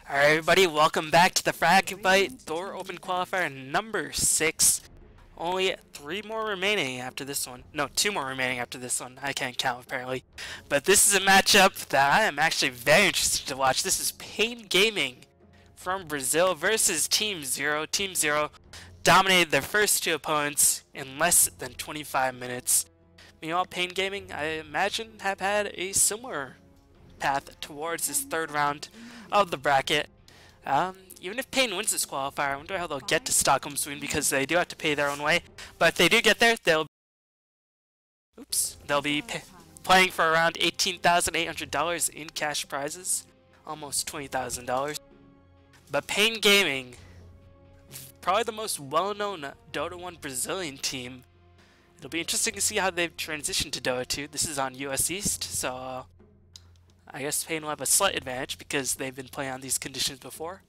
Alright everybody, welcome back to the Fragbite THOR Open Qualifier number 6. Only 3 more remaining after this one. No, 2 more remaining after this one. I can't count apparently. But this is a matchup that I am actually very interested to watch. This is Pain Gaming from Brazil versus Team Zero. Team Zero dominated their first 2 opponents in less than 25 minutes. Meanwhile, Pain Gaming, I imagine, have had a similar path towards this 3rd round of the bracket. Even if Pain wins this qualifier, I wonder how they'll get to Stockholm soon, because they do have to pay their own way. But if they do get there, they'll be playing for around $18,800 in cash prizes, almost $20,000. But Pain Gaming, probably the most well-known Dota 1 Brazilian team. It'll be interesting to see how they've transitioned to Dota 2. This is on US East, so I guess Pain will have a slight advantage because they've been playing on these conditions before.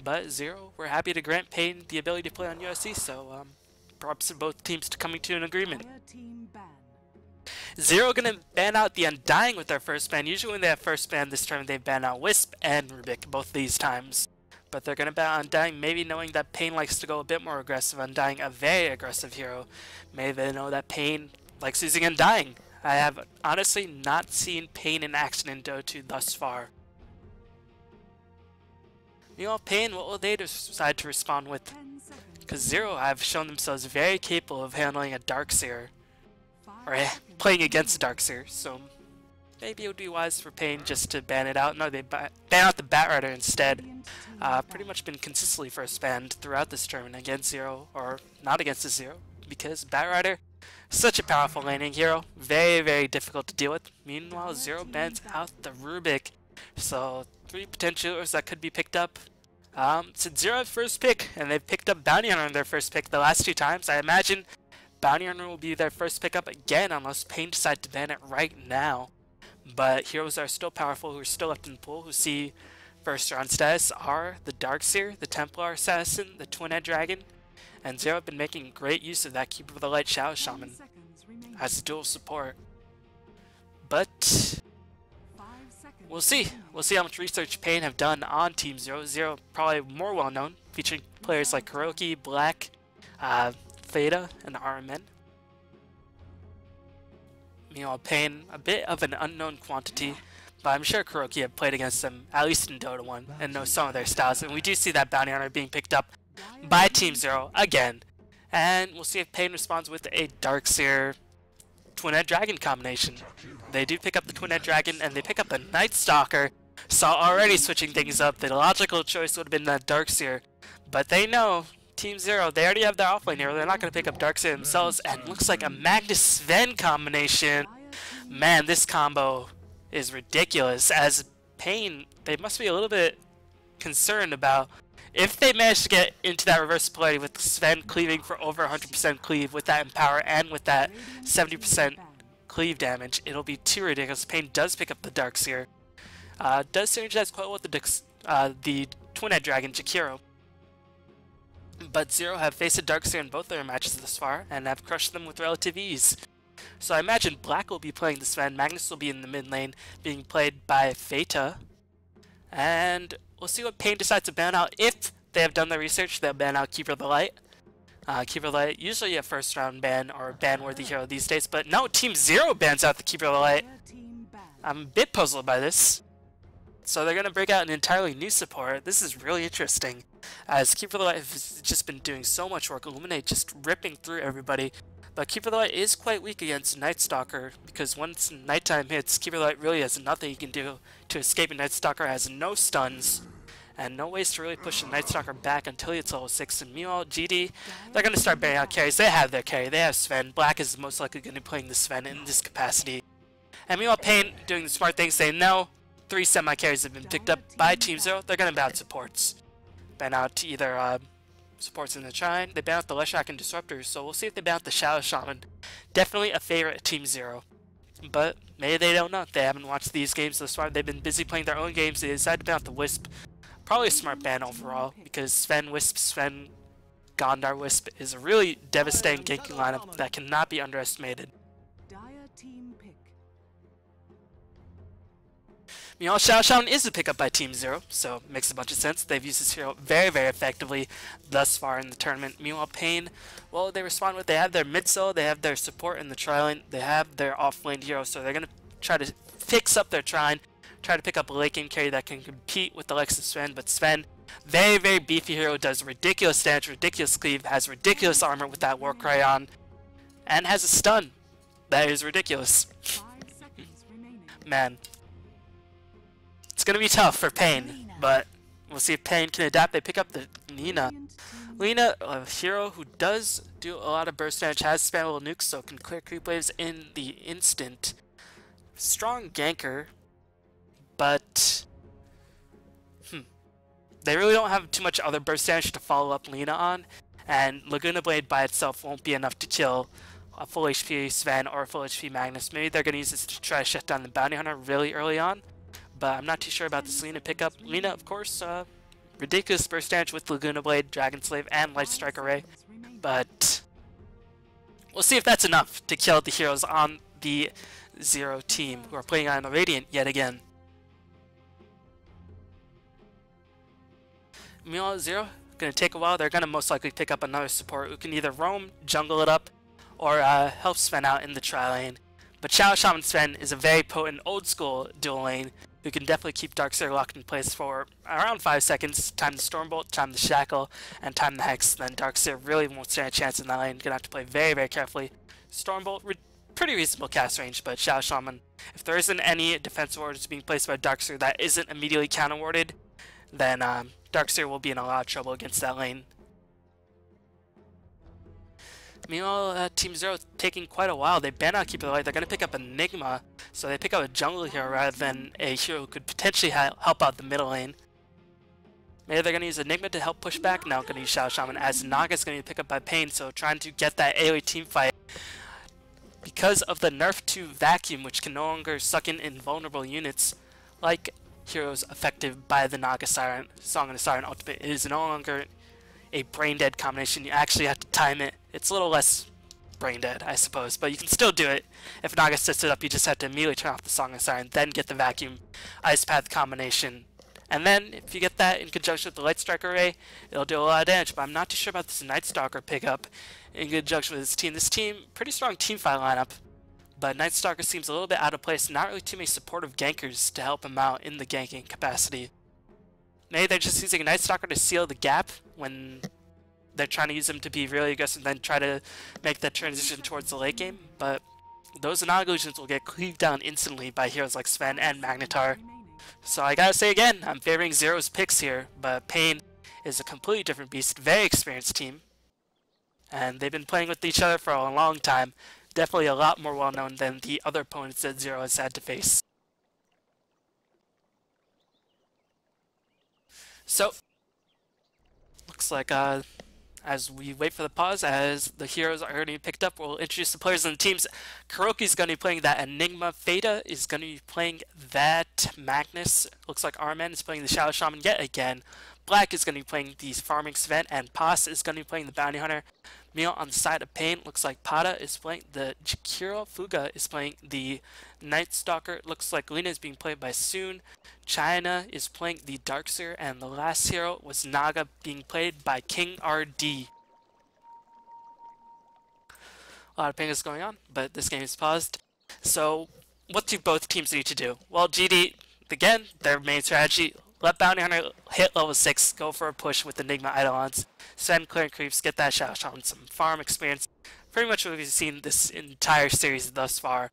But Zero, we're happy to grant Pain the ability to play on USC, so props to both teams to coming to an agreement. Zero gonna ban out the Undying with their first ban. Usually when they have first ban this turn, they ban out Wisp and Rubik both these times. But they're gonna ban out Undying, maybe knowing that Pain likes to go a bit more aggressive. Undying, a very aggressive hero. Maybe they know that Pain likes using Undying. I have honestly not seen Pain in action in Dota 2 thus far. Meanwhile, Pain, what will they decide to respond with? Because Zero have shown themselves very capable of handling a Darkseer, or playing against a Darkseer, so maybe it would be wise for Pain just to ban it out. No, they ban out the Batrider instead. Pretty much been consistently first banned throughout this tournament against Zero, or not against the Zero, because Batrider, such a powerful laning hero, very, very difficult to deal with. Meanwhile, Zero bans out the Rubik, so 3 potential heroes that could be picked up. Since Zero had first pick, and they've picked up Bounty Hunter on their first pick the last 2 times, I imagine Bounty Hunter will be their first pickup again unless Pain decides to ban it right now. But heroes are still powerful who are still left in the pool who see first round status are the Darkseer, the Templar Assassin, the Twin-Head Dragon, and Zero have been making great use of that Keeper of the Light Shadow Shaman as a dual support. But we'll see. We'll see how much research Pain have done on Team Zero. Zero probably more well known, featuring players like Kuroki, Black, Theta, and RMN. Meanwhile, Pain, a bit of an unknown quantity, but I'm sure Kuroki have played against them, at least in Dota 1, and knows some of their styles. And we do see that Bounty Hunter being picked up by Team Zero again. And we'll see if Pain responds with a Darkseer Twin-Head Dragon combination. They do pick up the Twin-Head Dragon, and they pick up the Night Stalker, so already switching things up. The logical choice would have been the Darkseer, but they know, Team Zero, they already have their offlane hero. They're not going to pick up Darkseer themselves, and looks like a Magnus Sven combination. Man, this combo is ridiculous. As Pain, they must be a little bit concerned about if they manage to get into that reverse polarity with Sven cleaving for over 100% cleave with that Empower and with that 70% cleave damage. It'll be too ridiculous. Pain does pick up the Darkseer. Does synergize quite well with the Twin-Head Dragon Jakiro. But Zero have faced a Darkseer in both their matches thus far and have crushed them with relative ease. So I imagine Black will be playing the Sven, Magnus will be in the mid lane being played by Theta. And we'll see what Pain decides to ban out. If they have done their research, they'll ban out Keeper of the Light. Keeper of the Light, usually a first round ban or ban-worthy hero these days, but no, Team Zero bans out the Keeper of the Light. I'm a bit puzzled by this. So they're going to break out an entirely new support. This is really interesting, as Keeper of the Light has just been doing so much work. Illuminate just ripping through everybody. But Keeper of the Light is quite weak against Night Stalker, because once nighttime hits, Keeper of the Light really has nothing he can do to escape, and Night Stalker has no stuns and no ways to really push the Night Stalker back until it's level 6. And meanwhile, GD, they're going to start banning out carries. They have their carry. They have Sven. Black is most likely going to be playing the Sven in this capacity. And meanwhile, Pain doing the smart thing, saying no. 3 semi-carries have been picked up by Team Zero. They're going to ban out supports. Ban out either supports in the Shrine. They ban out the Leshrac and Disruptors, so we'll see if they ban out the Shadow Shaman. Definitely a favorite of Team Zero. But maybe they don't know. They haven't watched these games thus far. They've been busy playing their own games. They decided to ban out the Wisp. Probably a smart ban overall, because Sven Wisp, Sven Gondar Wisp is a really devastating ganking lineup that cannot be underestimated. Meanwhile, Xiao Xiaolan is a pickup by Team Zero, so it makes a bunch of sense. They've used this hero very, very effectively thus far in the tournament. Meanwhile, Pain, well, they respond with, they have their mid solo, they have their support in the tri-lane, they have their off-lane hero, so they're going to try to fix up their tri-lane, try to pick up a late game carry that can compete with the likes of Sven, but Sven, very, very beefy hero, does ridiculous damage, ridiculous cleave, has ridiculous armor with that war cry on, and has a stun. That is ridiculous. Man. It's going to be tough for Pain, but we'll see if Pain can adapt. They pick up the Lina. Lina, a hero who does do a lot of burst damage, has spammable nukes, so can clear creep waves in the instant. Strong ganker, but they really don't have too much other burst damage to follow up Lina on, and Laguna Blade by itself won't be enough to kill a full HP Sven or a full HP Magnus. Maybe they're going to use this to try to shut down the Bounty Hunter really early on, but I'm not too sure about this Lina pickup. Lina, of course, ridiculous burst damage with Laguna Blade, Dragon Slave, and Light Strike Array, but we'll see if that's enough to kill the heroes on the Zero team, who are playing on the Radiant yet again. Meanwhile, Zero, going to take a while. They're going to most likely pick up another support who can either roam, jungle it up, or help Sven out in the tri-lane. But Xiao Shaman Sven is a very potent old-school dual lane who can definitely keep Darkseer locked in place for around 5 seconds, time the Stormbolt, time the Shackle, and time the Hex. Then Darkseer really won't stand a chance in that lane. Gonna have to play very, very carefully. Stormbolt, pretty reasonable cast range, but Xiao Shaman, if there isn't any defensive orders being placed by Darkseer that isn't immediately counter-warded, then Darkseer will be in a lot of trouble against that lane. Meanwhile, Team Zero taking quite a while. They ban out Keeper of the Light. They're going to pick up Enigma, so they pick up a jungle hero rather than a hero who could potentially help out the middle lane. Maybe they're going to use Enigma to help push back. Now going to use Xiao Shaman, as Naga's going to be picked up by Pain, so trying to get that AoE team fight. Because of the nerf to Vacuum, which can no longer suck in invulnerable units, like heroes affected by the Naga Siren, Song of the Siren Ultimate, it is no longer a brain dead combination. You actually have to time it. It's a little less brain dead, I suppose, but you can still do it. If Naga sets it up, you just have to immediately turn off the Song of Siren, then get the Vacuum Ice Path combination. And then, if you get that in conjunction with the Light Strike Array, it'll do a lot of damage, but I'm not too sure about this Night Stalker pickup in conjunction with this team. This team, pretty strong team fight lineup, but Night Stalker seems a little bit out of place. Not really too many supportive gankers to help him out in the ganking capacity. Maybe they're just using a Night Stalker to seal the gap when they're trying to use him to be really aggressive and then try to make that transition towards the late game, but those Naga illusions will get cleaved down instantly by heroes like Sven and Magnetar. So I gotta say again, I'm favoring Zero's picks here, but Pain is a completely different beast, very experienced team, and they've been playing with each other for a long time. Definitely a lot more well known than the other opponents that Zero has had to face. So, looks like as we wait for the pause, as the heroes are already picked up, we'll introduce the players on the teams. Kuroki's going to be playing that Enigma. Fada is going to be playing that Magnus. Looks like Arman is playing the Shadow Shaman yet again. Black is going to be playing the Farming Sven, and Paz is going to be playing the Bounty Hunter. Meanwhile, on the side of Pain, looks like Pada is playing the Jakiro. Fuga is playing the Night Stalker. Looks like Lina is being played by Soon. China is playing the Darkseer, and the last hero was Naga, being played by King RD. A lot of ping is going on, but this game is paused. So, what do both teams need to do? Well, GD, again, their main strategy, let Bounty Hunter hit level 6, go for a push with Enigma Eidolons, send clear creeps, get that Shadow Shaman some farm experience. Pretty much what we've seen this entire series thus far.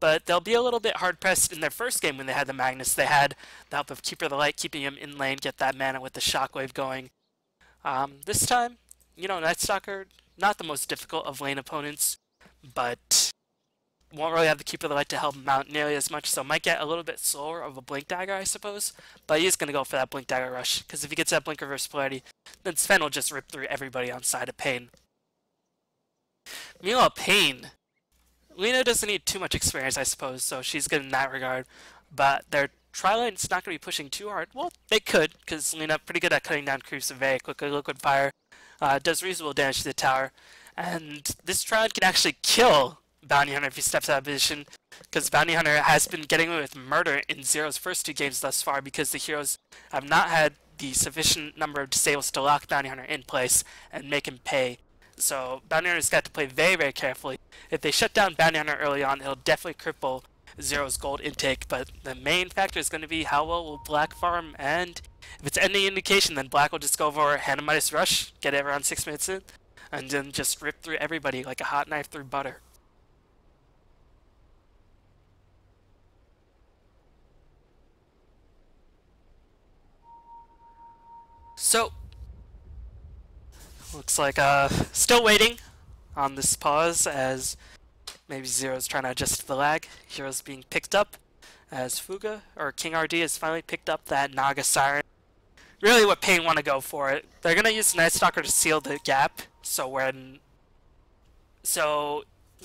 But they'll be a little bit hard-pressed in their first game when they had the Magnus. They had the help of Keeper of the Light, keeping him in lane, get that mana with the Shockwave going. This time, you know, Night Stalker, not the most difficult of lane opponents, but won't really have the Keeper of the Light to help him out nearly as much, so might get a little bit slower of a Blink Dagger, I suppose. But he's going to go for that Blink Dagger rush, because if he gets that Blink Reverse Polarity, then Sven will just rip through everybody on side of Pain. Meanwhile, Pain, Lina doesn't need too much experience, I suppose, so she's good in that regard. But their tri-lane's not going to be pushing too hard. Well, they could, because Lina pretty good at cutting down creeps very quickly. Liquid Fire does reasonable damage to the tower. And this tri-lane can actually kill Bounty Hunter if he steps out of position, because Bounty Hunter has been getting away with murder in Zero's first 2 games thus far because the heroes have not had the sufficient number of disables to lock Bounty Hunter in place and make him pay. So Bounty Hunter's got to play very, very carefully. If they shut down Bounty Hunter early on, it'll definitely cripple Zero's gold intake, but the main factor is going to be how well will Black farm, and if it's any indication, then Black will just go for Hand Midas Rush, get it around 6 minutes in, and then just rip through everybody like a hot knife through butter. So, looks like still waiting on this pause as maybe Zero's trying to adjust the lag. Hero's being picked up as Fuga, or King RD, has finally picked up that Naga Siren. Really what Pain want to go for it. They're going to use Night Stalker to seal the gap, so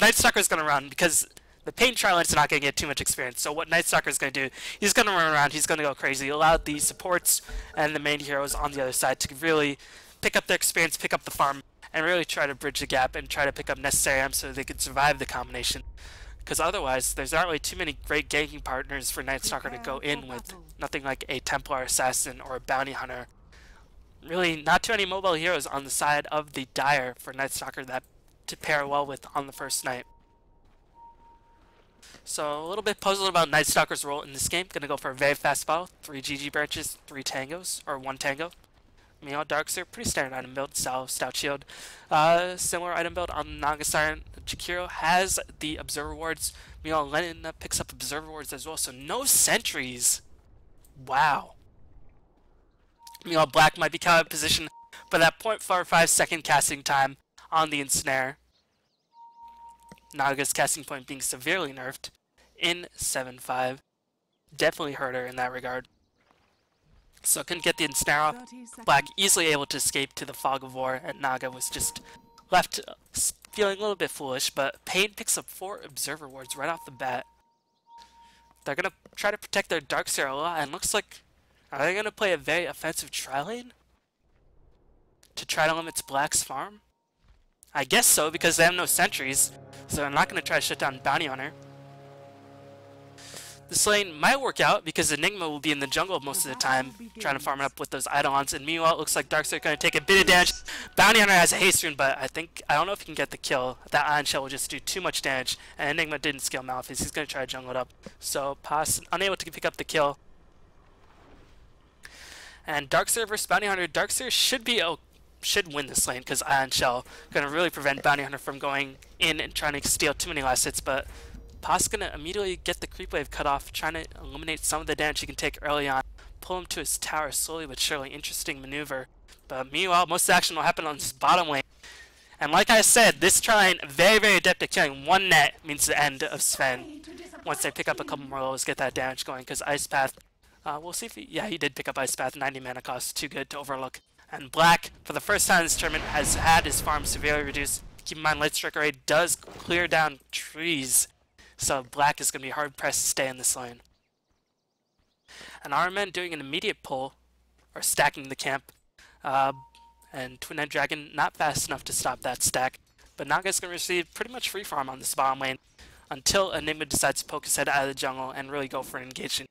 Night Stalker is going to run because the Pain Trialent's not going to get too much experience. So what Night Stalker is going to do, he's going to run around, he's going to go crazy, allow the supports and the main heroes on the other side to really pick up their experience, pick up the farm, and really try to bridge the gap and try to pick up necessary items so they can survive the combination. Because otherwise, there's not really too many great ganking partners for Night Stalker to go in with. Nothing like a Templar Assassin or a Bounty Hunter. Really, not too many mobile heroes on the side of the Dire for Night Stalker that to pair well with on the first night. So, a little bit puzzled about Night Stalker's role in this game. Gonna go for a very fast battle. 3 GG branches, 3 tangos, or 1 tango. Meow Darkseer, pretty standard item build, Stout Shield. Similar item build on Naga Siren. Jakiro has the Observer Wards. Meow Lenin picks up Observer Wards as well, so no sentries. Wow. Meow Black might be caught out of position, but that 0.45 second casting time on the Ensnare. Naga's casting point being severely nerfed in 7.5. Definitely hurt her in that regard. So couldn't get the Ensnare off. Black easily able to escape to the Fog of War, and Naga was just left feeling a little bit foolish, but Pain picks up 4 Observer Wards right off the bat. They're going to try to protect their Darkseer a lot, and looks like, are they going to play a very offensive tri-lane to try to limit Black's farm? I guess so, because they have no sentries, so they're not going to try to shut down Bounty Hunter. This lane might work out because Enigma will be in the jungle most of the time, trying to farm it up with those Eidolons, and meanwhile it looks like Darkseer going to take a bit of damage. Bounty Hunter has a haste rune, but I don't know if he can get the kill. That Ion Shell will just do too much damage, and Enigma didn't scale Malphite. He's going to try to jungle it up. So Pass unable to pick up the kill. And Darkseer versus Bounty Hunter. Darkseer should win this lane because Ion Shell going to really prevent Bounty Hunter from going in and trying to steal too many last hits, but Pa's gonna immediately get the creep wave cut off, trying to eliminate some of the damage he can take early on, pull him to his tower slowly but surely. Interesting maneuver. But meanwhile, most of the action will happen on this bottom lane. And like I said, this tri-lane, very, very adept at killing. 1 net means the end of Sven. Once they pick up a couple more lows, get that damage going, because Ice Path, we'll see if he did pick up Ice Path, 90 mana cost, too good to overlook. And Black, for the first time in this tournament, has had his farm severely reduced. Keep in mind, Light Striker Raid does clear down trees, so Black is going to be hard-pressed to stay in this lane. And our men doing an immediate pull, or stacking the camp, and Twin-Head Dragon not fast enough to stop that stack, but Naga's going to receive pretty much free farm on this bottom lane until Enigma decides to poke his head out of the jungle and really go for an engagement.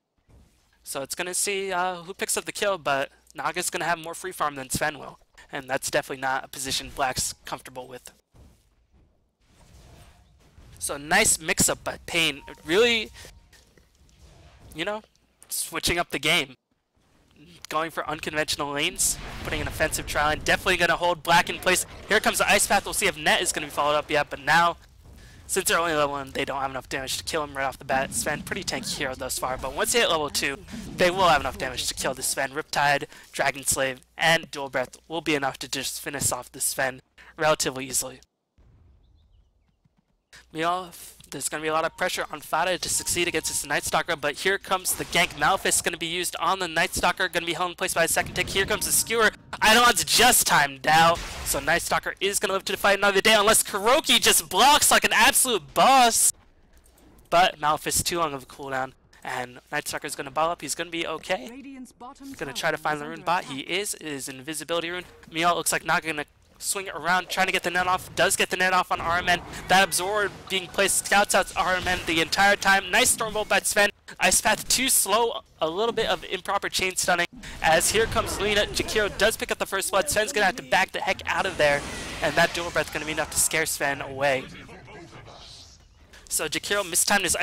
So it's going to see who picks up the kill, but Naga's going to have more free farm than Sven will, and that's definitely not a position Black's comfortable with. So nice mix-up by Pain, really, switching up the game. Going for unconventional lanes, putting an offensive tri-lane, definitely going to hold Black in place. Here comes the Ice Path, we'll see if Net is going to be followed up yet, but now, since they're only level 1, they don't have enough damage to kill him right off the bat. Sven, pretty tanky hero thus far, but once they hit level 2, they will have enough damage to kill this Sven. Riptide, Dragon Slave, and Dual Breath will be enough to just finish off this Sven relatively easily. There's going to be a lot of pressure on Fada to succeed against this Night Stalker, but here comes the gank. Malphite going to be used on the Night Stalker, going to be held in place by a second tick. Here comes the Skewer. Eidolon's just timed out, so Night Stalker is going to live to fight another day unless Kuroki just blocks like an absolute boss. But Malphite's too long of a cooldown, and Night Stalker is going to ball up. He's going to be okay. He's going to try to find the rune bot. He is invisibility rune. Meow looks like not going to swing around, trying to get the net off. Does get the net off on RMN. That absorb being placed, scouts out RMN the entire time. Nice storm bolt by Sven. Ice Path too slow, a little bit of improper chain stunning. As here comes Lina, Jakiro does pick up the first blood. Sven's gonna have to back the heck out of there, and that dual breath gonna be enough to scare Sven away. So Jakiro mistimed his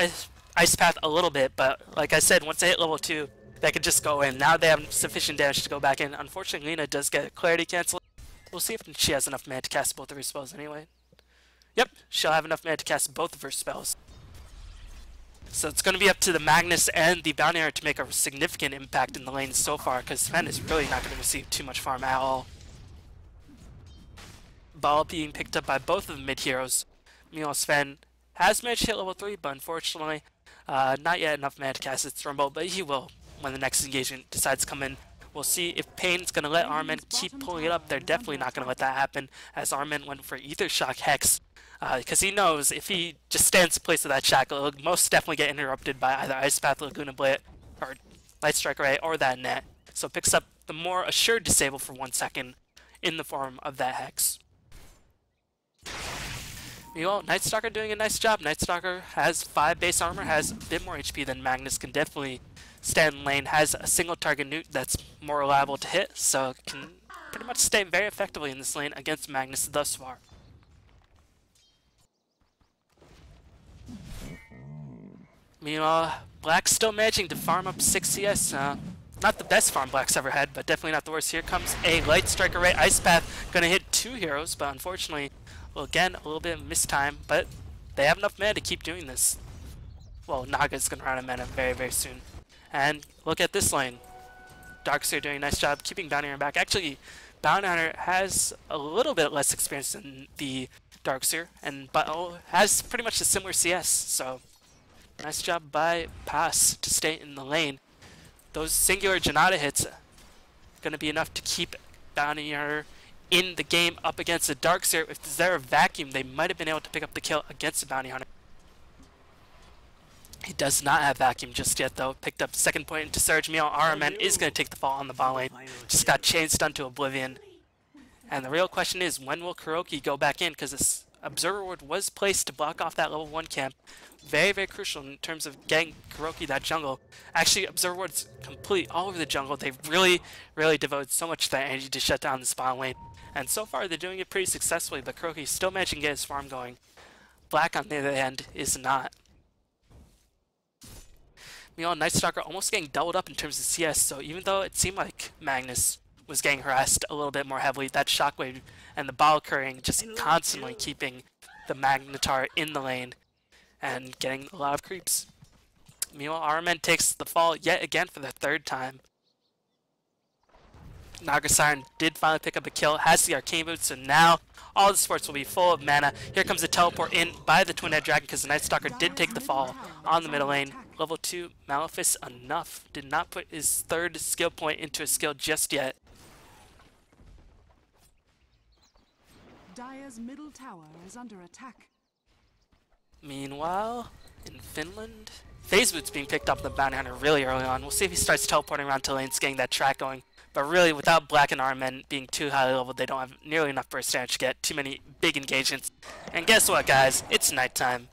ice Path a little bit, but like I said, once they hit level 2, they could just go in. Now they have sufficient damage to go back in. Unfortunately, Lina does get a clarity cancel. We'll see if she has enough mana to cast both of her spells anyway. Yep, she'll have enough mana to cast both of her spells. So it's going to be up to the Magnus and the Bounty Hunter to make a significant impact in the lane so far, because Sven is really not going to receive too much farm at all. Ball being picked up by both of the mid heroes. Meanwhile, Sven has managed to hit level 3, but unfortunately, not yet enough mana to cast its Storm Bolt, but he will when the next engagement decides to come in. We'll see if Pain's going to let Armin keep pulling it up. They're definitely not going to let that happen, as Armin went for Ether Shock Hex, because he knows if he just stands in place of that shackle, it'll most definitely get interrupted by either Ice Path, Laguna Blade, or Light Strike Array, or that net. So it picks up the more assured disable for 1 second in the form of that Hex. Meanwhile, Night Stalker doing a nice job. Night Stalker has 5 base armor, has a bit more HP than Magnus, can definitely stand in lane, has a single target newt that's more reliable to hit, so can pretty much stay very effectively in this lane against Magnus thus far. Meanwhile, Black's still managing to farm up 6 CS. Not the best farm Black's ever had, but definitely not the worst. Here comes a Light Strike Array. Ice Path gonna hit 2 heroes, but unfortunately, well, again, a little bit of mistime, but they have enough mana to keep doing this. Well, Naga's gonna run out of mana very, very soon. And look at this lane. Darkseer doing a nice job keeping Bounty Hunter back. Actually, Bounty Hunter has a little bit less experience than the Darkseer, but has pretty much a similar CS, so nice job by Pass to stay in the lane. Those singular Janata hits gonna be enough to keep Bounty Hunter in the game up against the Darkseer. If there's a vacuum, they might have been able to pick up the kill against the Bounty Hunter. He does not have vacuum just yet, though. Picked up second point into Surge. Meanwhile, RMN is going to take the fall on the bot lane. Just got chain stunned to oblivion. And the real question is, when will Kuroki go back in? Because this Observer Ward was placed to block off that level 1 camp. Very, very crucial in terms of getting Kuroki that jungle. Actually, Observer Ward's complete all over the jungle. They've really, really devoted so much to that energy to shut down the spawn lane. And so far, they're doing it pretty successfully, but Kuroki's still managing to get his farm going. Black, on the other hand, is not. Meanwhile, Night Stalker almost getting doubled up in terms of CS, so even though it seemed like Magnus was getting harassed a little bit more heavily, that Shockwave and the ball currying just constantly keeping the Magnetar in the lane and getting a lot of creeps. Meanwhile, RMN takes the fall yet again for the 3rd time. Naga Siren did finally pick up a kill, has the Arcane Boot, so now all the sports will be full of mana. Here comes the teleport in by the Twin-Head Dragon because the Night Stalker did take the fall on the middle lane. Level 2, Malefice enough. Did not put his 3rd skill point into a skill just yet. Dire's middle tower is under attack. Meanwhile, in Finland, Phase Boot's being picked up with the Bounty Hunter really early on. We'll see if he starts teleporting around to lanes, getting that track going. But really, without Black and RMN being too highly leveled, they don't have nearly enough burst damage to get too many big engagements. And guess what, guys? It's nighttime.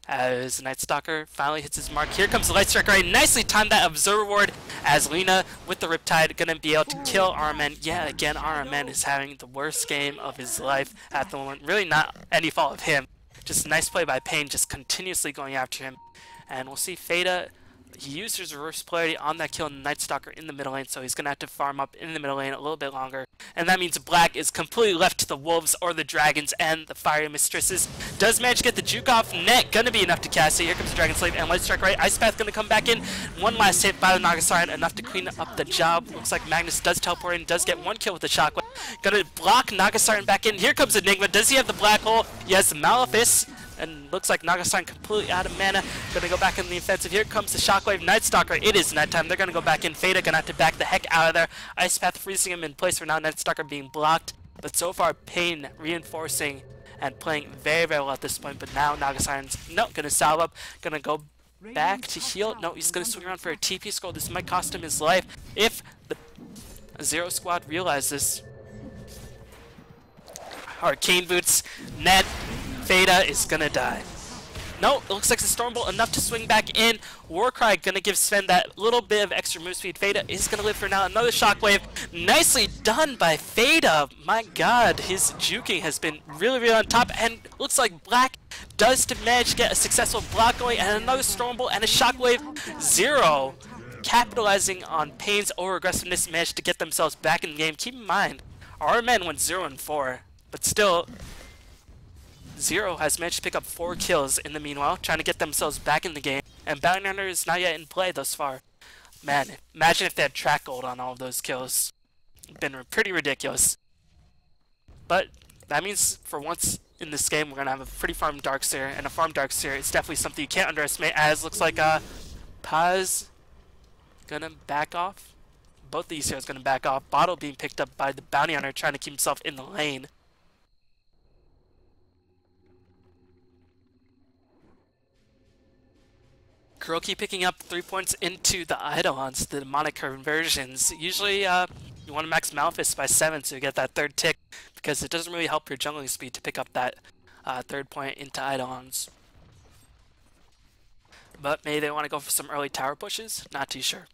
As Night Stalker finally hits his mark. Here comes the Light Strike Array. Nicely timed that Observer Ward as Lina with the Riptide gonna be able to kill RMN. Yeah, again, RMN is having the worst game of his life at the moment. Really not any fault of him. Just a nice play by Pain, just continuously going after him. And we'll see Fada. He used his reverse polarity on that kill Night Stalker in the middle lane, so he's going to have to farm up in the middle lane a little bit longer. And that means Black is completely left to the Wolves or the Dragons and the Fiery Mistresses. Does manage to get the juke off net, going to be enough to cast it. Here comes the Dragon Slave and Light Strike Right. Ice Path going to come back in. One last hit by the Naga Siren, enough to clean up the job. Looks like Magnus does teleport in, does get 1 kill with the Shockwave. Going to block Naga Siren back in. Here comes Enigma. Does he have the Black Hole? Yes, Malefice. And looks like Naga Siren completely out of mana. Gonna go back in the offensive. Here comes the Shockwave Night Stalker. It is nighttime. They're gonna go back in. Fada gonna have to back the heck out of there. Ice Path freezing him in place for now. Night Stalker being blocked. But so far, Pain reinforcing and playing very, very well at this point. But now Naga Siren's gonna salve up. Gonna go back to heal. No, he's gonna swing around for a TP scroll. This might cost him his life if the Zero Squad realizes. Arcane Boots, net, Veda is gonna die. No, it looks like the Storm Bolt enough to swing back in. Warcry gonna give Sven that little bit of extra move speed. Veda is gonna live for now. Another Shockwave. Nicely done by Veda. My god, his juking has been really, really on top. And looks like Black does manage to get a successful block going. And another Storm Bolt and a Shockwave 0. Capitalizing on Pain's over-aggressiveness, managed to get themselves back in the game. Keep in mind, our men went 0-4. But still, Zero has managed to pick up 4 kills in the meanwhile, trying to get themselves back in the game. And Bounty Hunter is not yet in play thus far. Man, imagine if they had track gold on all of those kills. It'd been pretty ridiculous. But that means for once in this game, we're going to have a pretty farm Darkseer. And a farm Darkseer is definitely something you can't underestimate, as looks like Paz going to back off. Both these heroes going to back off. Bottle being picked up by the Bounty Hunter, trying to keep himself in the lane. Kuroki picking up 3 points into the Eidolons, the demonic conversions. Usually you want to max Malphus by 7 so you get that 3rd tick, because it doesn't really help your jungling speed to pick up that 3rd point into Eidolons. But maybe they want to go for some early tower pushes? Not too sure.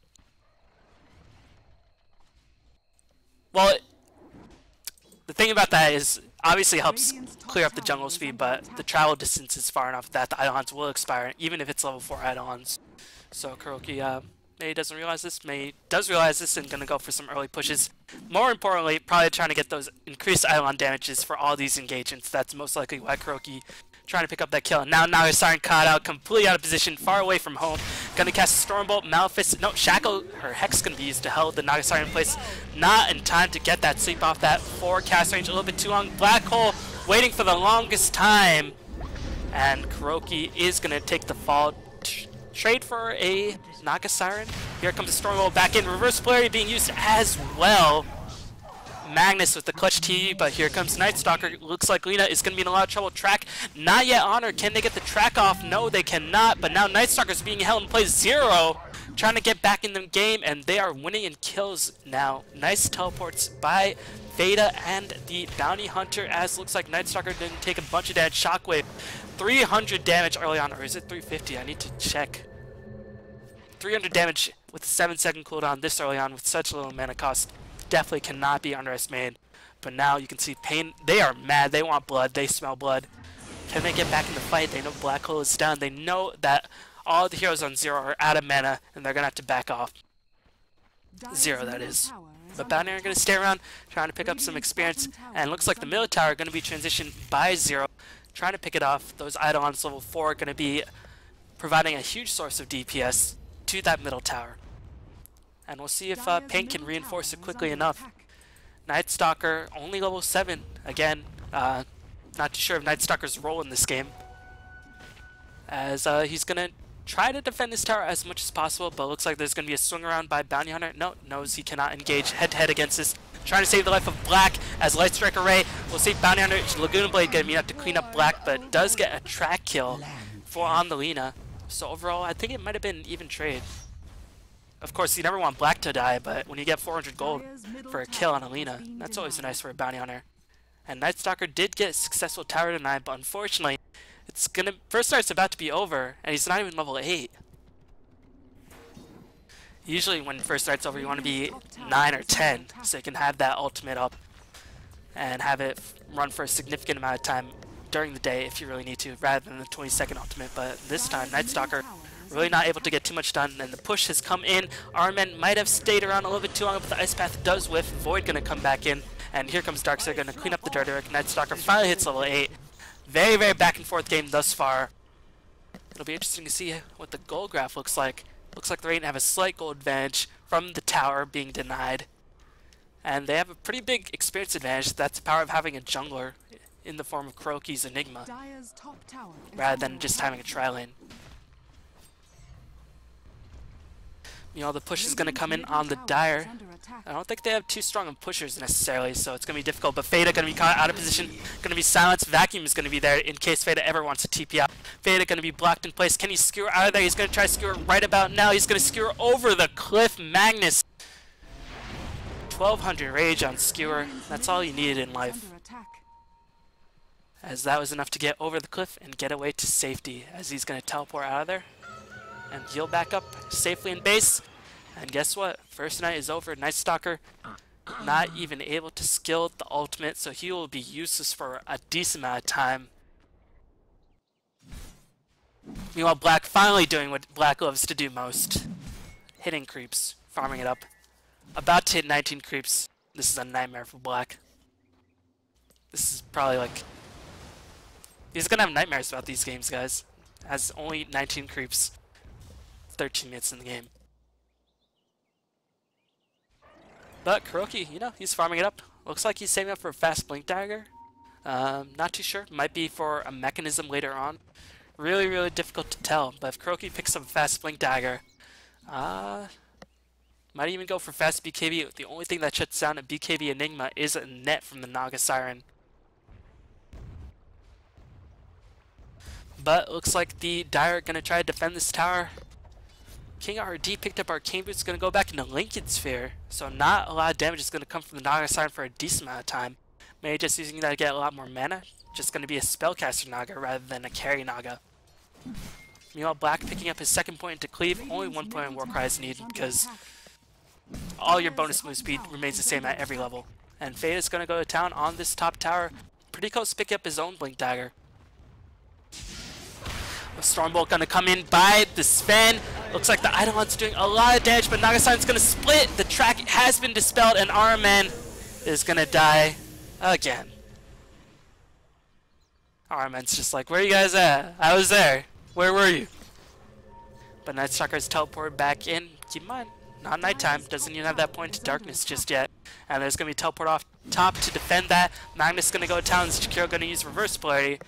Well, the thing about that is, obviously helps clear up the jungle speed, but the travel distance is far enough that the Eidolons will expire, even if it's level 4 Eidolons. So Kuroki maybe doesn't realize this, maybe does realize this, and gonna go for some early pushes. More importantly, probably trying to get those increased Eidolon damages for all these engagements. That's most likely why Kuroki trying to pick up that kill. And now Siren caught out, completely out of position, far away from home. Gonna cast a Stormbolt, Malphus, no, Shackle, her Hex gonna be used to hold the Siren in place. Not in time to get that sleep off that 4 cast range, a little bit too long. Black Hole waiting for the longest time. And Kuroki is gonna take the fall. Trade for a Siren. Here comes the Stormbolt back in, reverse polarity being used as well. Magnus with the clutch TV, but here comes Night Stalker. Looks like Lina is going to be in a lot of trouble. Track not yet on her. Can they get the track off? No, they cannot. But now Night Stalker is being held in place. Zero trying to get back in the game, and they are winning in kills now. Nice teleports by Veda and the Bounty Hunter, as looks like Night Stalker didn't take a bunch of damage. Shockwave, 300 damage early on, or is it 350? I need to check. 300 damage with a 7-second cooldown this early on with such little mana cost. Definitely cannot be underestimated. But now you can see Pain, they are mad, they want blood, they smell blood. Can they get back in the fight? They know Black Hole is down, they know that all the heroes on Zero are out of mana, and they're gonna have to back off. Zero, that is. But Bounty are gonna stay around, trying to pick up some experience, and looks like the middle tower are gonna be transitioned by Zero, trying to pick it off. Those Eidolons level 4 are gonna be providing a huge source of DPS to that middle tower. And we'll see if Pain can reinforce it quickly enough. Night Stalker, only level 7. Again, not too sure of Night Stalker's role in this game, as he's going to try to defend this tower as much as possible, but looks like there's going to be a swing around by Bounty Hunter. No, knows he cannot engage head-to-head against this. Trying to save the life of Black as Light Strike Array. We'll see Bounty Hunter, Laguna Blade going to meet up to clean up Black, but does get a track kill on the Lina. So overall, I think it might have been an even trade. Of course, you never want Black to die, but when you get 400 gold for a kill on Alina, that's always nice for a Bounty Hunter. And Night Stalker did get a successful tower tonight, but unfortunately, it's gonna First Start's about to be over, and he's not even level 8. Usually when First Start's over, you want to be 9 or 10, so you can have that ultimate up and have it run for a significant amount of time during the day if you really need to, rather than the 20-second ultimate. But this time, Night Stalker really not able to get too much done, and the push has come in. Our men might have stayed around a little bit too long, but the Ice Path does whiff. Void gonna come back in, and here comes Darkseer gonna clean up the Dirt Eric. Night Stalker finally hits level 8. Very, very back and forth game thus far. It'll be interesting to see what the gold graph looks like. Looks like the Radiant have a slight gold advantage from the tower being denied. And they have a pretty big experience advantage. That's the power of having a jungler in the form of Kuroki's Enigma, rather than just having a tri-lane. You know, the push is going to come in on the Dire. I don't think they have too strong of pushers necessarily, so it's going to be difficult. But Veda going to be caught out of position, going to be silenced. Vacuum is going to be there in case Veda ever wants to TP out. Veda going to be blocked in place. Can he skewer out of there? He's going to try to skewer right about now. He's going to skewer over the cliff. Magnus, 1200 rage on skewer. That's all you needed in life. as that was enough to get over the cliff and get away to safety, as he's going to teleport out of there and heal back up safely in base. And guess what? First night is over. Night Stalker not even able to skill the ultimate, so he will be useless for a decent amount of time. Meanwhile, Black finally doing what Black loves to do most. Hitting creeps, farming it up. About to hit 19 creeps. This is a nightmare for Black. This is probably like... He's gonna have nightmares about these games, guys. Has only 19 creeps. 13 minutes in the game. But Kuroki, you know, he's farming it up. Looks like he's saving up for a fast Blink Dagger. Not too sure. Might be for a mechanism later on. Really, really difficult to tell. But if Kuroki picks up a fast Blink Dagger, might even go for fast BKB. The only thing that shuts down a BKB Enigma is a net from the Naga Siren. But looks like the Dire are going to try to defend this tower. King RD picked up Arcane Boots, going to go back into Lincoln Sphere. So not a lot of damage is going to come from the Naga Siren for a decent amount of time. Maybe just using that to get a lot more mana. Just going to be a Spellcaster Naga rather than a Carry Naga. Meanwhile, Black picking up his second point into Cleave. Only 1 point in Warcry is needed because all your bonus move speed remains the same at every level. And Fade is going to go to town on this top tower. Pretty close to pick up his own Blink Dagger. Stormbolt going to come in by the Sven. Looks like the Eidolon's doing a lot of damage, but Naga Siren's going to split. The track has been dispelled, and Araman is going to die again. Araman's just like, where are you guys at? I was there. Where were you? But Night Stalker's teleported back in. Keep in mind, not nighttime. Doesn't even have that point to darkness just yet. And there's going to be teleport off top to defend that. Magnus going to go to town. Jakiro going to use reverse polarity.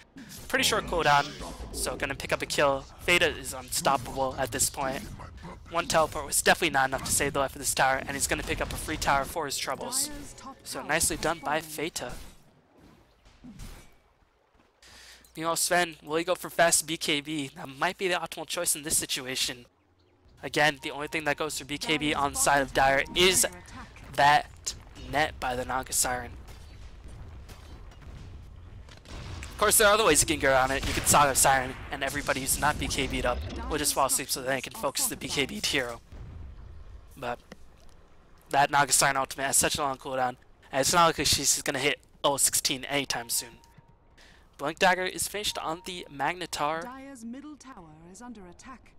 Pretty short cooldown. So going to pick up a kill. Veda is unstoppable at this point. One teleport was definitely not enough to save the life of this tower. And he's going to pick up a free tower for his troubles. So nicely done by Feta. Meanwhile, Sven, will he go for fast BKB? That might be the optimal choice in this situation. Again, the only thing that goes for BKB on the side of Dire is that net by the Naga Siren. Of course, there are other ways you can go around it. You can Saga Siren, and everybody who's not BKB'd up will just fall asleep so they can focus the BKB'd hero. But that Naga Siren ultimate has such a long cooldown, and it's not like she's going to hit level 16 anytime soon. Blink Dagger is finished on the Magnetar. Dire's middle tower is under attack.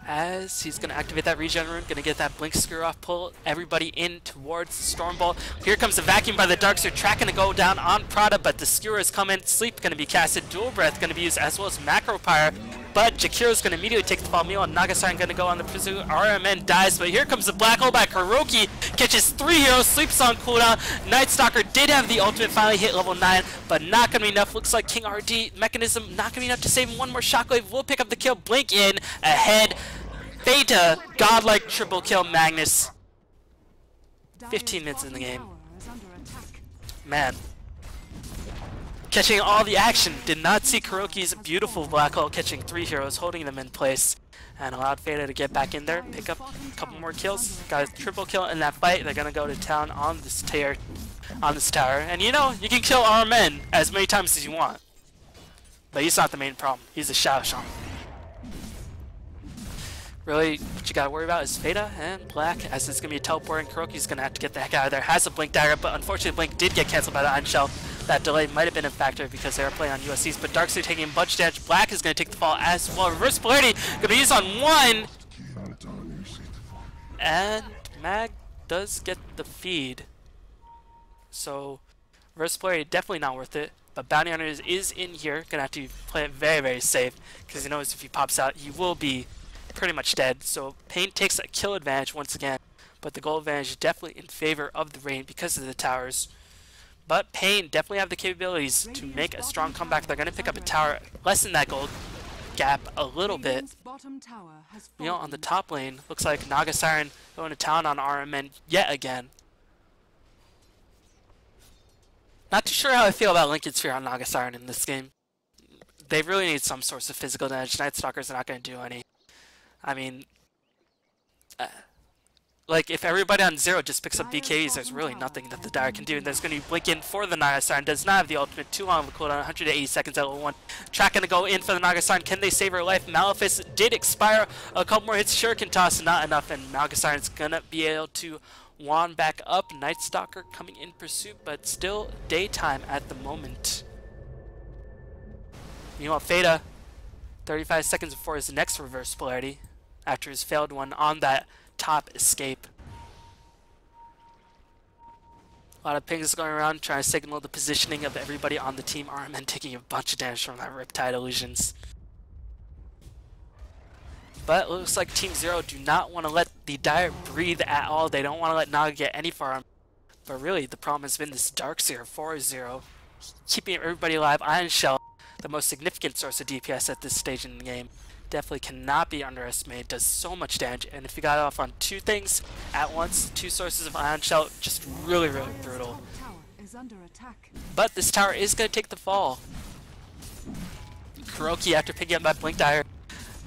As he's going to activate that regen rune, going to get that Blink Screw off, pull everybody in towards the Stormbolt. Here comes the vacuum by the Darkseer, track going to go down on Prada, but the Skewer is coming. Sleep going to be casted, Dual Breath going to be used, as well as Macro Pyre. But Jakiro's going to immediately take the fall. Meanwhile, Naga Siren going to go on the pursuit. RMN dies, but here comes the Black Hole by Kuroki. Catches 3 heroes, sleeps on cooldown. Night Stalker did have the ultimate, finally hit level 9, but not going to be enough. Looks like King RD Mechanism not going to be enough to save him. One more Shockwave will pick up the kill. Blink in, ahead. Beta, godlike triple kill Magnus. 15 minutes in the game. Man. Catching all the action. Did not see Kuroki's beautiful black hole catching 3 heroes, holding them in place. And allowed Feta to get back in there, pick up a couple more kills. Got a triple kill in that fight. They're going to go to town on this tower. And you know, you can kill our men as many times as you want. But he's not the main problem. He's a Shadow Shaman. Really, what you gotta worry about is Feta and Black, as it's gonna be a teleport, and Kuroki's gonna have to get the heck out of there. Has a Blink Dagger, but unfortunately Blink did get cancelled by the Iron Shell. That delay might have been a factor because they were playing on USCs, but Darkseer taking a bunch of damage. Black is gonna take the fall as well. Reverse polarity, gonna be used on 1! And Mag does get the feed. So, reverse polarity definitely not worth it. But Bounty Hunter is in here, gonna have to play it very, very safe, because he knows if he pops out, he will be pretty much dead. So Pain takes a kill advantage once again, but the goal advantage is definitely in favor of the Rain because of the towers. But Pain definitely have the capabilities to make a strong comeback. They're going to pick up a tower, lessen that gold gap a little bit. You know, on the top lane, looks like Naga Siren going to town on RMN yet again. Not too sure how I feel about Lincoln Sphere on Naga Siren in this game. They really need some source of physical damage. Night Stalkers are not going to do any. I mean, like, if everybody on 0 just picks up BKs, there's really nothing that the Dire can do. And there's going to be Blink in for the Naga Siren. Does not have the ultimate. Too long of a cooldown. 180 seconds at level 1. Track going to go in for the Naga Siren. Can they save her life? Malefice did expire. A couple more hits. Shuriken Toss, not enough. And Naga Siren's going to be able to wand back up. Night Stalker coming in pursuit, but still daytime at the moment. Meanwhile, Fada, 35 seconds before his next reverse polarity, after his failed one on that top escape. A lot of pings going around trying to signal the positioning of everybody on the team. RMN taking a bunch of damage from that Riptide Illusions. But it looks like Team 0 do not want to let the Dire breathe at all. They don't want to let Naga get any farm. But really, the problem has been this Darkseer 4-0, keeping everybody alive. Ion Shell, the most significant source of DPS at this stage in the game, definitely cannot be underestimated. Does so much damage, and if you got off on 2 things at once, 2 sources of Ion Shell, just really, really brutal. But this tower is going to take the fall. Kuroki, after picking up that Blink Dire,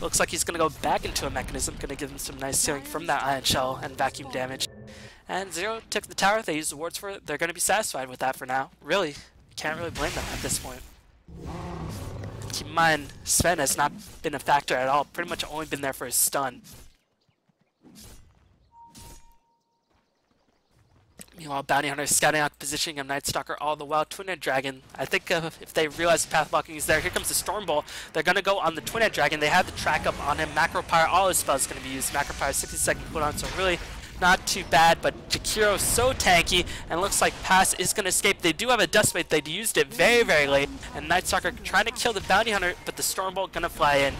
looks like he's going to go back into a mechanism, going to give him some nice healing from that Ion Shell and vacuum damage. And 0 took the tower. They used the wards for it. They're going to be satisfied with that for now. Really, can't really blame them at this point. Keep in mind, Sven has not been a factor at all, pretty much only been there for his stun. Meanwhile, Bounty Hunter is scouting out positioning of Night Stalker all the while. Twin-Head Dragon, I think if they realize the path blocking is there, here comes the Storm Bolt. They're going to go on the Twin-Head Dragon. They have the track up on him. Macro Pyre, all his spells going to be used. Macro Pyre, 60-second cooldown, so really not too bad, but Jakiro so tanky, and looks like Pass is going to escape. They do have a Dust Mite. They used it very, very late, and Night Stalker trying to kill the Bounty Hunter, but the Storm Bolt going to fly in.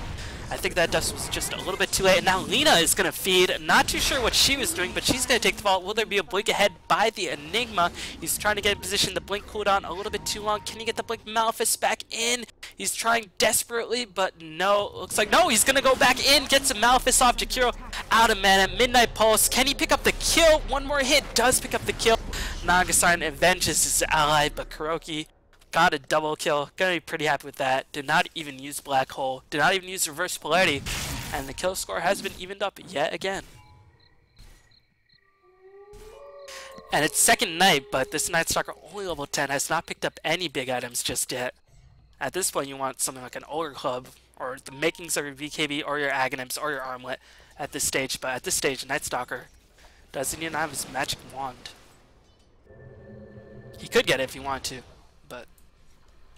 I think that Dust was just a little bit too late, and now Lena is going to feed. Not too sure what she was doing, but she's going to take the fall. Will there be a Blink ahead by the Enigma? He's trying to get in position. The Blink cooldown a little bit too long. Can he get the Blink Malefice back in? He's trying desperately, but no. Looks like no, he's going to go back in, get some Malefice off. Jakiro out of mana. Midnight Pulse. Can he pick up the kill? One more hit. Does pick up the kill. Naga Siren avenges his ally, but Kuroki got a double kill. Gonna be pretty happy with that. Did not even use Black Hole. Did not even use Reverse Polarity. And the kill score has been evened up yet again. And it's second night, but this Night Stalker, only level 10, has not picked up any big items just yet. At this point, you want something like an Ogre Club, or the makings of your BKB, or your Aghanims, or your Armlet at this stage. But at this stage, Night Stalker doesn't even have his magic wand. He could get it if he wanted to, but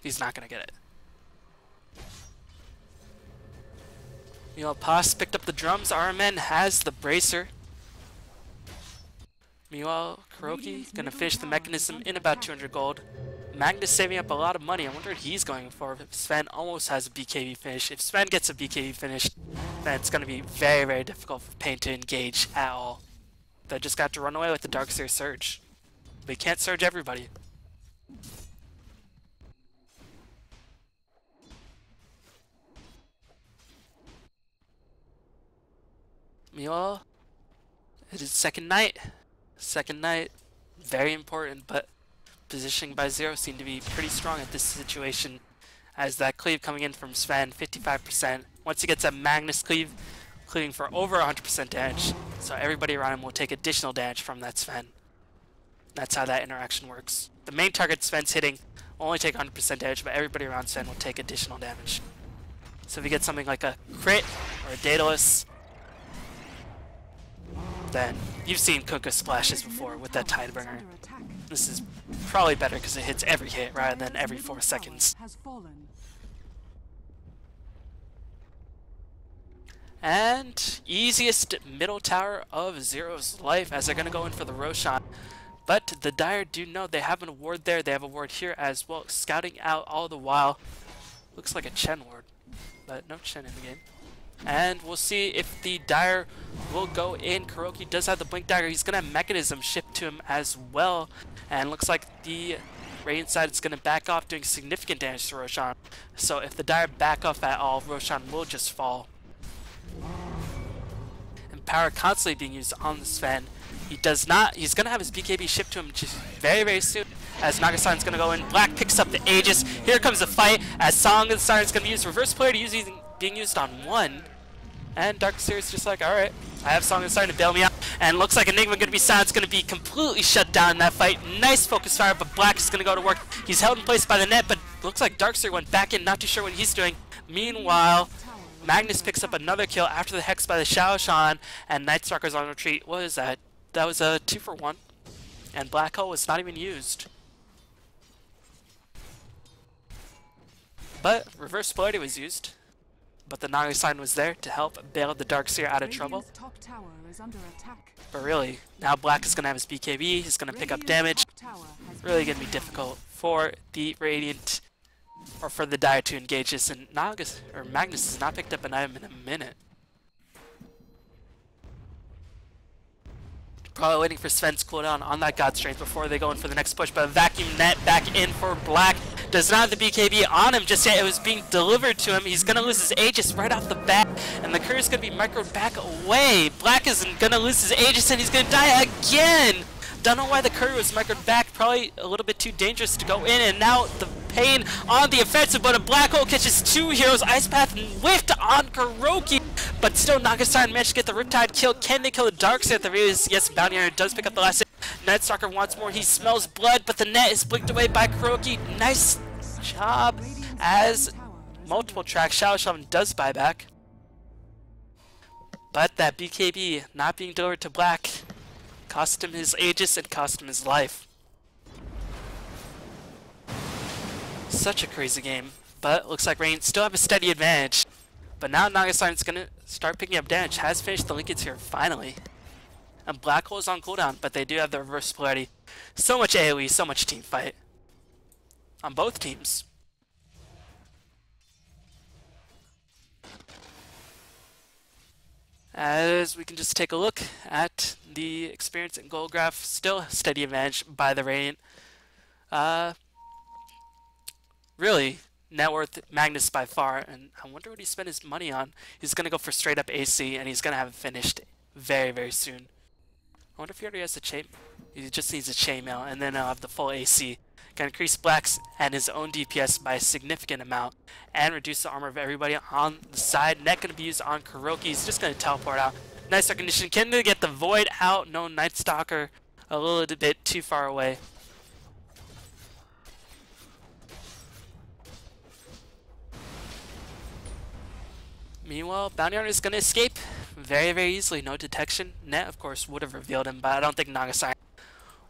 he's not going to get it. Meanwhile, Paz picked up the drums. RMN has the bracer. Meanwhile, Kuroki going to finish the mechanism in about 200 gold. Magnus saving up a lot of money. I wonder what he's going for. Sven almost has a BKB finish. If Sven gets a BKB finish, then it's going to be very, very difficult for Pain to engage at all. They just got to run away with the Darkseer Surge. They can't surge everybody. Meanwhile, it is second night. Second night, very important, but positioning by 0 seemed to be pretty strong at this situation, as that cleave coming in from Sven, 55%. Once he gets that Magnus cleave, cleaving for over 100% damage, so everybody around him will take additional damage from that Sven. That's how that interaction works. The main target Sven's hitting will only take 100% damage, but everybody around Sven will take additional damage. So if you get something like a crit or a Daedalus, then you've seen Kunkka splashes before with that Tidebringer. This is probably better because it hits every hit rather than every 4 seconds. And easiest middle tower of Zero's life as they're going to go in for the Roshan. But the Dire do know they have an ward there. They have a ward here as well, scouting out all the while. Looks like a Chen ward, but no Chen in the game. And we'll see if the Dire will go in. Kuroki does have the Blink Dagger. He's going to have Mechanism shipped to him as well. And looks like the Radiant side is going to back off, doing significant damage to Roshan. So if the Dire back off at all, Roshan will just fall. And power constantly being used on the Sven. He does not. He's going to have his BKB shipped to him just very, very soon. As Naga-san's going to go in. Black picks up the Aegis. Here comes the fight as Song of the Siren is going to use Reverse Polarity being used on 1. And Darkseer is just like, alright, I have Song starting to bail me out. And looks like Enigma gonna be silenced, gonna be completely shut down in that fight. Nice focus fire, but Black is gonna go to work. He's held in place by the net, but looks like Darkseer went back in, not too sure what he's doing. Meanwhile, Magnus picks up another kill after the Hex by the Xiaoshan, and Nightstalker's on retreat. What is that? That was a 2-for-1. And Black Hole was not even used. But Reverse Polarity was used. But the Naga sign was there to help bail the Darkseer out of trouble. Top tower is under attack. But really, now Black is going to have his BKB, he's going to pick up damage. Really going to be difficult for the Radiant, or for the Dire to engage this, and Magnus has not picked up an item in a minute. Probably waiting for Sven's cooldown on that God Strength before they go in for the next push, but a Vacuum Net back in for Black. Does not have the BKB on him just yet. It was being delivered to him. He's going to lose his Aegis right off the bat, and the courier's going to be microed back away. Black isn't going to lose his Aegis, and he's going to die again. Don't know why the courier was microed back. Probably a little bit too dangerous to go in, and now the Pain on the offensive, but a Black Hole catches two heroes. Ice Path whiffed on Kuroki, but still Nagasaki managed to get the Riptide kill. Can they kill the Darkseer at the very least? Yes, Bounty Hunter does pick up the last hit. Nightstalker wants more. He smells blood, but the net is blinked away by Kuroki. Nice job as multiple tracks. Xiaoshan does buy back. But that BKB not being delivered to Black cost him his Aegis and cost him his life. Such a crazy game. But looks like Rain still have a steady advantage. But now Nagasaki's going to start picking up damage. Has finished the linkage here finally. And Black Hole is on cooldown, but they do have the reverse polarity. So much AoE, so much team fight. On both teams. As we can just take a look at the experience and goal graph, still steady advantage by the Radiant. Really, net worth Magnus by far, and I wonder what he spent his money on. He's going to go for straight up AC, and he's going to have it finished very, very soon. I wonder if he already has the chain. He just needs a chainmail, and then he'll have the full AC. Can increase Black's and his own DPS by a significant amount, and reduce the armor of everybody on the side. Net going to be used on Kuroki. He's just going to teleport out. Nice recognition. Can they get the Void out? No, Nightstalker a little bit too far away. Meanwhile, Bounty Hunter is going to escape very, very easily. No detection. Net, of course, would have revealed him, but I don't think Nagasaki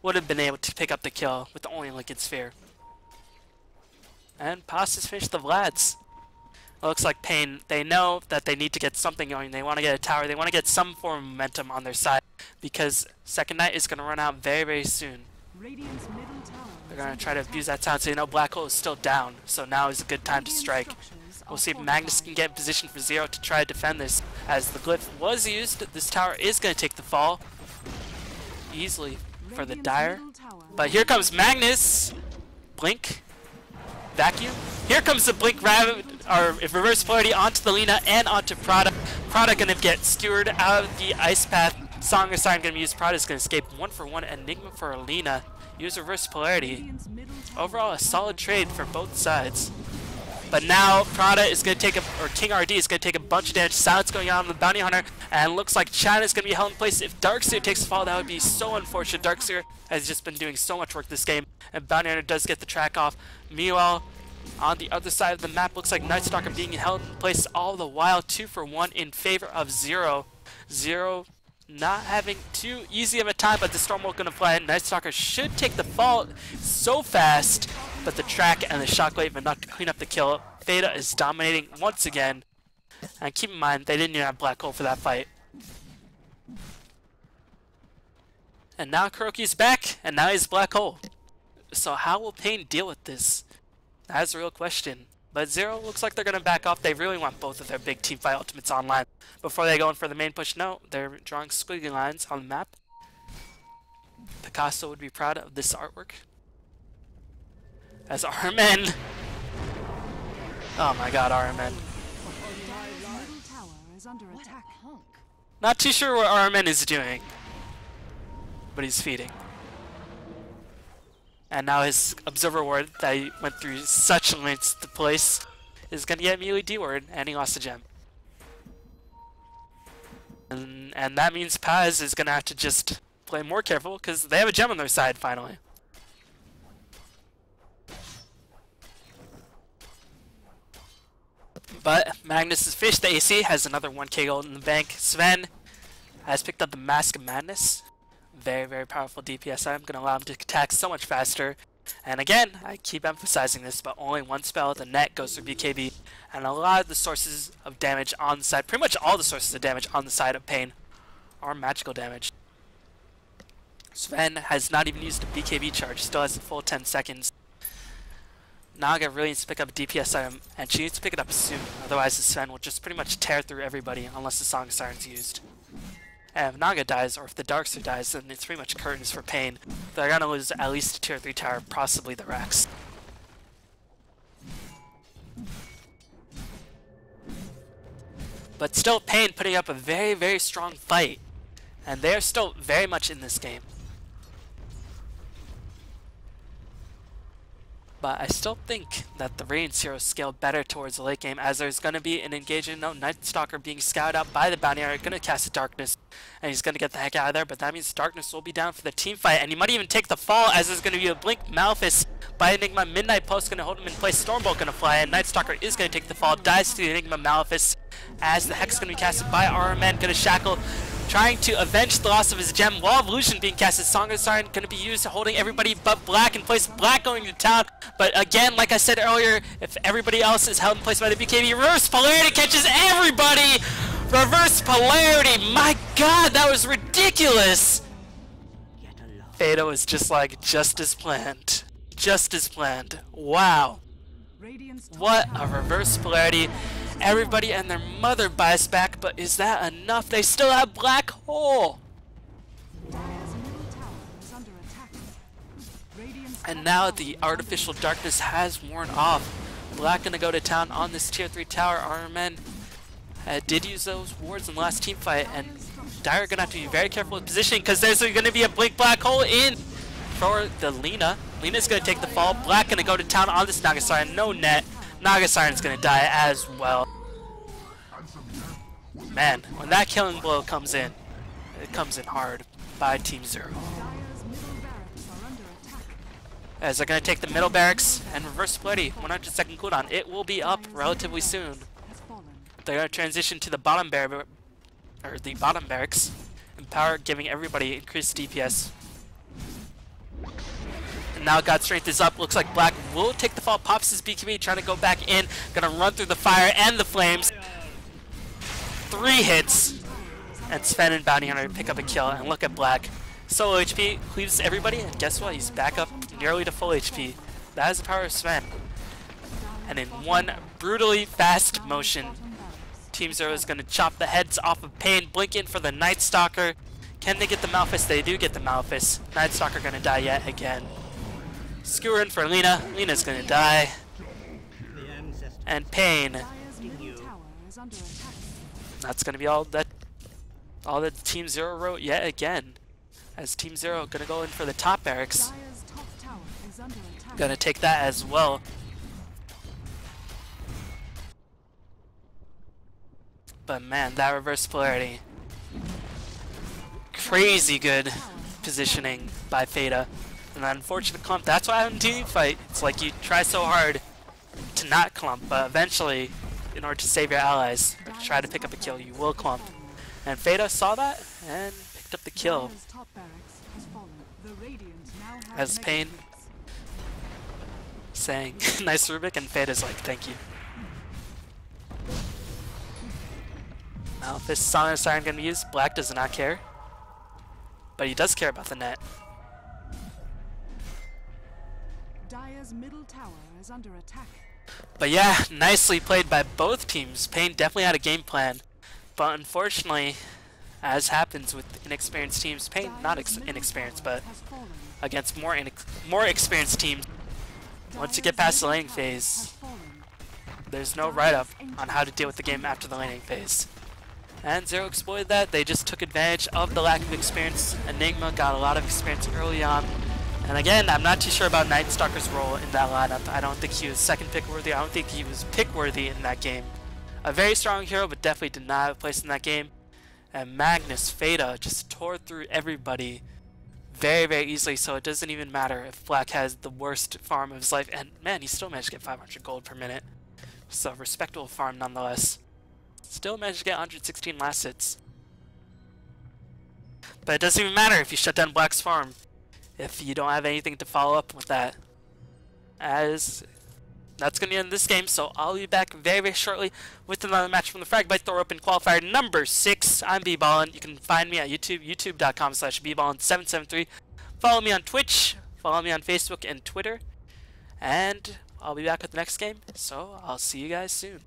would have been able to pick up the kill with the only Linked Sphere. And Past has finished the Vlads. It looks like Pain, they know that they need to get something going. They want to get a tower. They want to get some form of momentum on their side, because Second Night is going to run out very, very soon. They're going to try to abuse that time, so you know Black Hole is still down. So now is a good time to strike. We'll see if Magnus can get in position for Zero to try to defend this. As the glyph was used, this tower is going to take the fall easily for the Dire. But here comes Magnus. Blink. Vacuum. Here comes the Blink or Reverse Polarity onto the Lina and onto Prada. Prada going to get skewered out of the Ice Path. Song of Sign going to be used. Prada is going to escape 1-for-1. Enigma for Lina. Use Reverse Polarity. Overall, a solid trade for both sides. But now Prada is going to take or King RD is going to take a bunch of damage. Silence going on with the Bounty Hunter, and looks like China is going to be held in place. If Darkseer takes the fall, that would be so unfortunate. Darkseer has just been doing so much work this game, and Bounty Hunter does get the track off. Meanwhile, on the other side of the map, looks like Nightstalker being held in place all the while. 2-for-1 in favor of Zero. Zero not having too easy of a time, but the Stormwolf going to fly in. Nightstalker should take the fall so fast, but the track and the shockwave enough to clean up the kill. Theta is dominating once again. And keep in mind, they didn't even have Black Hole for that fight. And now Kuroki's back, and now he's Black Hole. So how will Pain deal with this? That's a real question. But Zero looks like they're going to back off. They really want both of their big teamfight ultimates online before they go in for the main push. No, they're drawing squiggly lines on the map. Picasso would be proud of this artwork. As RMN. Oh my god, RMN. Not too sure what RMN is doing, but he's feeding. And now his Observer Ward that he went through such lengths to place is going to get immediately D-word, and he lost a gem. And that means Paz is going to have to just play more careful because they have a gem on their side finally. But Magnus has fished the AC, has another 1k gold in the bank. Sven has picked up the Mask of Madness. Very, very powerful DPS item. Going to allow him to attack so much faster. And again, I keep emphasizing this, but only one spell. The net goes through BKB. And a lot of the sources of damage on the side, pretty much all the sources of damage on the side of Pain are magical damage. Sven has not even used a BKB charge. Still has the full 10 seconds. Naga really needs to pick up a DPS item, and she needs to pick it up soon. Otherwise, the Sven will just pretty much tear through everybody unless the Song of Siren's used. And if Naga dies, or if the Darkster dies, then it's pretty much curtains for Pain. They're gonna lose at least a tier 3 tower, possibly the Rex. But still, Pain putting up a very, very strong fight. And they're still very much in this game. But I still think that the Radiance heroes scale better towards the late game, as there's going to be an engaging Night Stalker being scouted out by the Bounty Hunter, going to cast a Darkness, and he's going to get the heck out of there, but that means Darkness will be down for the team fight, and he might even take the fall, as there's going to be a Blink Malefice by Enigma. Midnight Post going to hold him in place, Stormbolt going to fly, and Night Stalker is going to take the fall, dies to the Enigma Malefice, as the Hex is going to be casted by RMN, going to shackle, trying to avenge the loss of his gem. Wall of Illusion being casted. Song of Siren going to be used, holding everybody but Black in place. Black going to town. But again, like I said earlier, if everybody else is held in place by the BKB, Reverse Polarity catches everybody! Reverse Polarity! My god, that was ridiculous! Fado was just like, just as planned. Just as planned. Wow. What a Reverse Polarity. Everybody and their mother buys back, but is that enough? They still have Black Hole! And now the artificial darkness has worn off. Black gonna go to town on this tier 3 tower. RMN did use those wards in the last team fight, and Dire gonna have to be very careful with positioning because there's gonna be a Blink Black Hole in for the Lina. Lina's gonna take the fall. Black gonna go to town on this Naga Siren. No net. Naga Siren's gonna die as well. Man, when that killing blow comes in, it comes in hard by Team Zero. As they're gonna take the middle barracks and reverse Polarity, 100-second cooldown. It will be up relatively soon. They're gonna transition to the bottom barracks. Empower, giving everybody increased DPS. And now God Strength is up. Looks like Black will take the fall. Pops his BKB, trying to go back in. Gonna run through the fire and the flames. 3 hits. And Sven and Bounty Hunter pick up a kill. And look at Black. Solo HP, cleaves everybody. And guess what? He's back up nearly to full HP. That is the power of Sven. And in one brutally fast motion, Team Zero is going to chop the heads off of Pain. Blink in for the Night Stalker. Can they get the Malefice? They do get the Malefice. Night Stalker going to die yet again. Skewer in for Lina. Lina's going to die. And Pain. That's going to be all that Team Zero wrote yet again. As Team Zero going to go in for the top barracks. Going to take that as well. But man, that reverse polarity. Crazy good positioning by Fada. And that unfortunate clump, that's why I haven't team fight. It's like you try so hard to not clump, but eventually, in order to save your allies, or to try to pick up a kill, you will clump. And Fada saw that and picked up the kill. As Pain saying, nice Rubik, and Fada's like, thank you. Now, if this Song of Siren gonna be used, Black does not care. But he does care about the net. Dire's middle tower is under attack. But yeah, nicely played by both teams. Pain definitely had a game plan. But unfortunately, as happens with inexperienced teams, Pain not inexperienced, but against more experienced teams, once you get past the laning phase, there's no write-up on how to deal with the game after the laning phase. And Zero exploited that. They just took advantage of the lack of experience. Enigma got a lot of experience early on. And again, I'm not too sure about Night Stalker's role in that lineup. I don't think he was second pick worthy. I don't think he was pick worthy in that game. A very strong hero, but definitely did not have a place in that game. And Magnus Fada just tore through everybody very, very easily, so it doesn't even matter if Black has the worst farm of his life. And man, he still managed to get 500 gold per minute. So respectable farm nonetheless. Still managed to get 116 last hits. But it doesn't even matter if you shut down Black's farm if you don't have anything to follow up with that. As that's going to end this game, so I'll be back very, very shortly with another match from the Fragbite THOR Open Qualifier number 6. I'm bballin. You can find me at YouTube, youtube.com/bballin773. Follow me on Twitch, follow me on Facebook and Twitter, and I'll be back with the next game, so I'll see you guys soon.